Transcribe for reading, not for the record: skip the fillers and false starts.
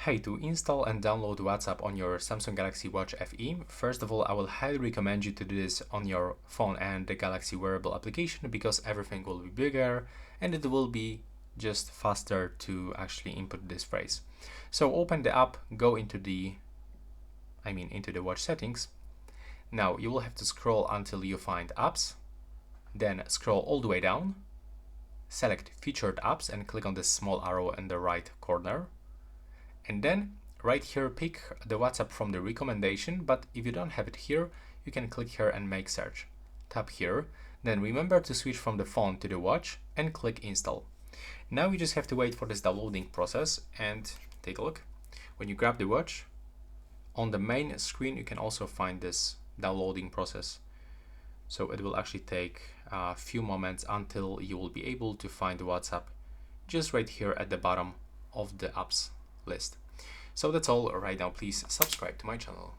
Hey, to install and download WhatsApp on your Samsung Galaxy Watch FE, first of all, I will highly recommend you to do this on your phone and the Galaxy wearable application because everything will be bigger and it will be just faster to actually input this phrase. So open the app, go into the watch settings. Now you will have to scroll until you find apps, then scroll all the way down, select featured apps and click on the small arrow in the right corner. And then right here, pick the WhatsApp from the recommendation, but if you don't have it here, you can click here and make search. Tap here, then remember to switch from the phone to the watch and click install. Now you just have to wait for this downloading process and take a look. When you grab the watch, on the main screen you can also find this downloading process. So it will actually take a few moments until you will be able to find WhatsApp just right here at the bottom of the apps list. So that's all right now. Please subscribe to my channel.